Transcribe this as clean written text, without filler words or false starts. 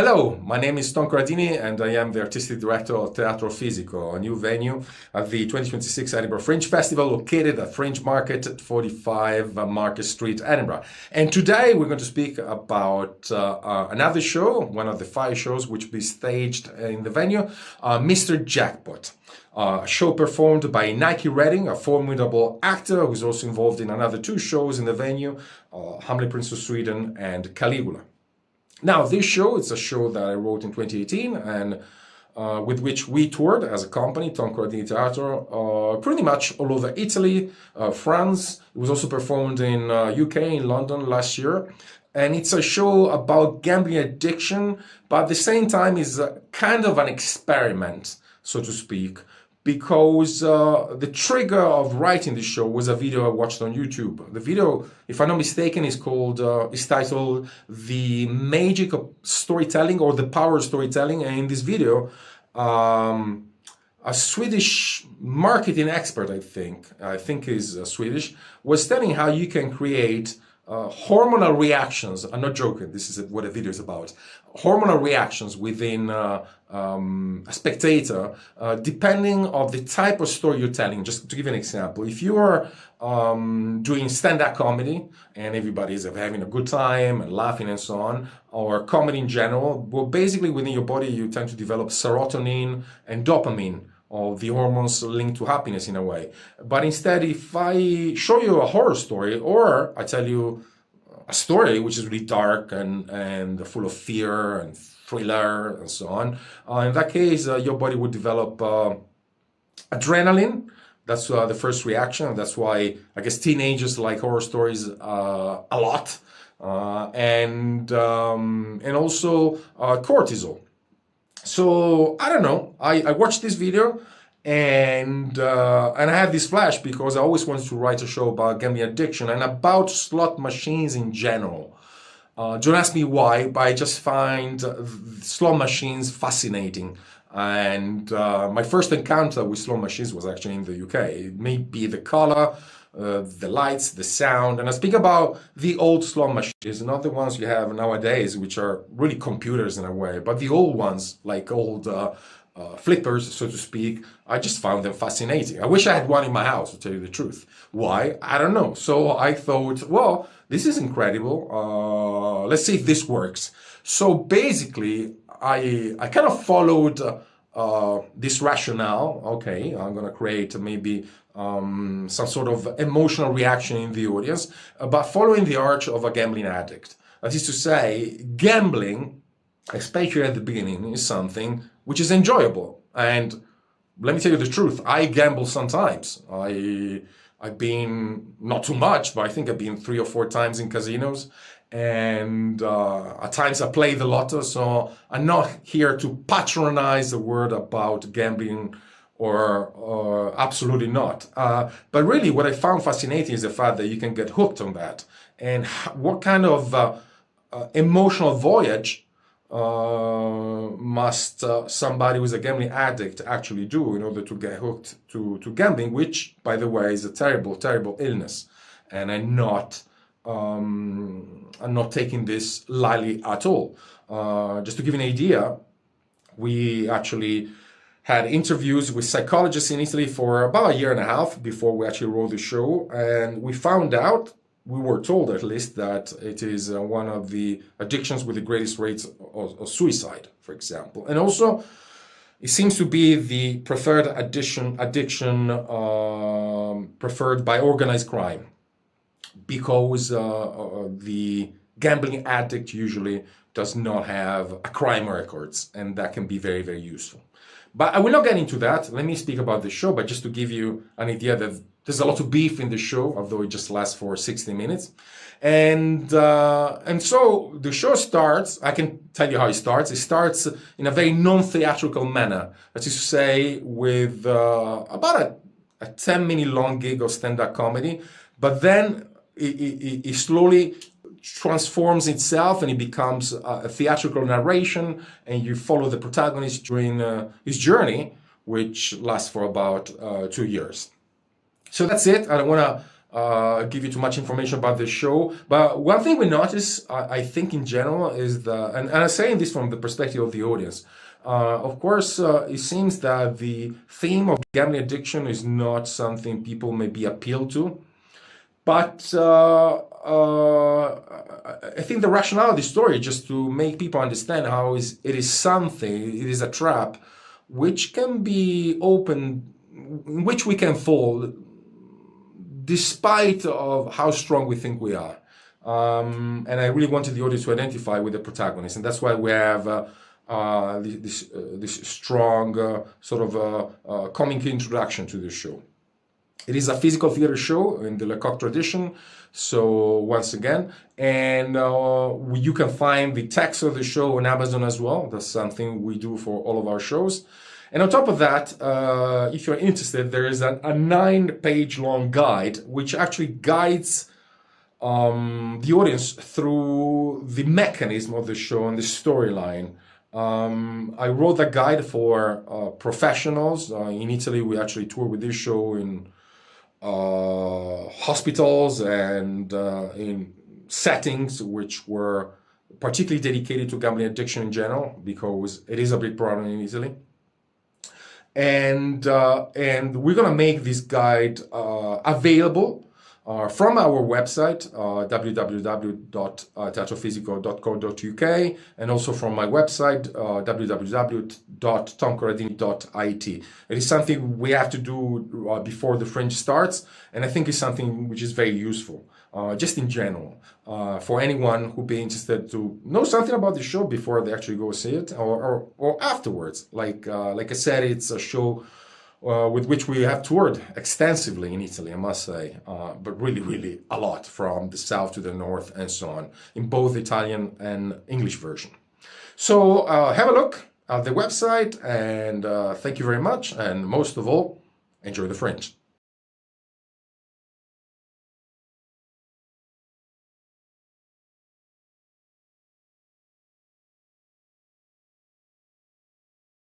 Hello, my name is Corradini and I am the Artistic Director of Teatro Fisico, a new venue at the 2026 Edinburgh Fringe Festival located at Fruitmarket at 45 Market Street, Edinburgh. And today we're going to speak about another show, one of the 5 shows which will be staged in the venue, Mr. Jackpot. A show performed by Nike Redding, a formidable actor who's also involved in another 2 shows in the venue, Hamlet Prince of Sweden and Caligula. Now, this show, it's a show that I wrote in 2018 and with which we toured as a company, Corradini Teatro, pretty much all over Italy, France. It was also performed in UK, in London last year. And it's a show about gambling addiction, but at the same time is kind of an experiment, so to speak, because the trigger of writing the show was a video I watched on YouTube. The video, if I'm not mistaken, is titled "The Magic of Storytelling" or "The Power of Storytelling." And in this video, a Swedish marketing expert, I think is Swedish, was telling how you can create hormonal reactions. I'm not joking, this is what the video is about. Hormonal reactions within a spectator, depending on the type of story you're telling. Just to give you an example, if you are doing stand-up comedy and everybody's having a good time and laughing and so on, or comedy in general, well, basically within your body you tend to develop serotonin and dopamine, or the hormones linked to happiness in a way. But instead, if I show you a horror story, or I tell you a story which is really dark and full of fear and thriller and so on, in that case, your body would develop adrenaline. That's the first reaction. That's why I guess teenagers like horror stories a lot, and also cortisol. So I don't know. I watched this video and I had this flash because I always wanted to write a show about gambling addiction and about slot machines in general. Don't ask me why, but I just find slot machines fascinating. And my first encounter with slot machines was actually in the UK. It may be the color, the lights, the sound, and I speak about the old slot machines, not the ones you have nowadays, which are really computers in a way, but the old ones, like old flippers, so to speak. I just found them fascinating. I wish I had one in my house, to tell you the truth. Why? I don't know. So I thought, well, this is incredible. Let's see if this works. So basically, I kind of followed this rationale. Okay, I'm gonna create maybe some sort of emotional reaction in the audience, but following the arch of a gambling addict. That is to say, gambling, especially at the beginning, is something which is enjoyable. And let me tell you the truth, I gamble sometimes. I've been, not too much, but I think I've been 3 or 4 times in casinos. And at times I play the lotto, so I'm not here to patronize the word about gambling, or absolutely not. But really what I found fascinating is the fact that you can get hooked on that. And what kind of emotional voyage must somebody who's a gambling addict actually do in order to get hooked to gambling, which, by the way, is a terrible, terrible illness. And I'm not taking this lightly at all. Just to give you an idea, we actually had interviews with psychologists in Italy for about 1.5 years before we actually wrote the show, and we found out, we were told at least, that it is one of the addictions with the greatest rates of suicide, for example. And also, it seems to be the preferred addiction preferred by organized crime, because the gambling addict usually does not have a crime records, and that can be very, very useful. But I will not get into that. Let me speak about the show, but just to give you an idea that there's a lot of beef in the show, although it just lasts for 60 minutes. And so the show starts, I can tell you how it starts. It starts in a very non-theatrical manner. That is to say, with about a 10-minute long gig of stand-up comedy, but then it slowly transforms itself and it becomes a theatrical narration, and you follow the protagonist during his journey, which lasts for about 2 years. So that's it. I don't want to give you too much information about the show. But one thing we notice, I think in general, is and I'm saying this from the perspective of the audience. Of course, it seems that the theme of gambling addiction is not something people may be appealed to. But I think the rationale of the story is just to make people understand how it is something, it is a trap, which can be open, in which we can fall, despite of how strong we think we are. And I really wanted the audience to identify with the protagonist, and that's why we have this strong sort of comic introduction to the show. It is a physical theater show in the Lecoq tradition, so once again, and you can find the text of the show on Amazon as well. That's something we do for all of our shows. And on top of that, if you're interested, there is a 9-page long guide which actually guides the audience through the mechanism of the show and the storyline. I wrote that guide for professionals. In Italy, we actually tour with this show in hospitals and in settings which were particularly dedicated to gambling addiction in general, because it is a big problem in Italy. And we're gonna make this guide available from our website, www.teatrofisico.co.uk, and also from my website, www.tomcorradini.it. It is something we have to do before the Fringe starts, and I think it's something which is very useful, just in general, for anyone who'd be interested to know something about the show before they actually go see it, or afterwards. Like I said, it's a show with which we have toured extensively in Italy, I must say, but really, really a lot, from the south to the north and so on, in both Italian and English version. So have a look at the website, and thank you very much, and most of all, enjoy the Fringe.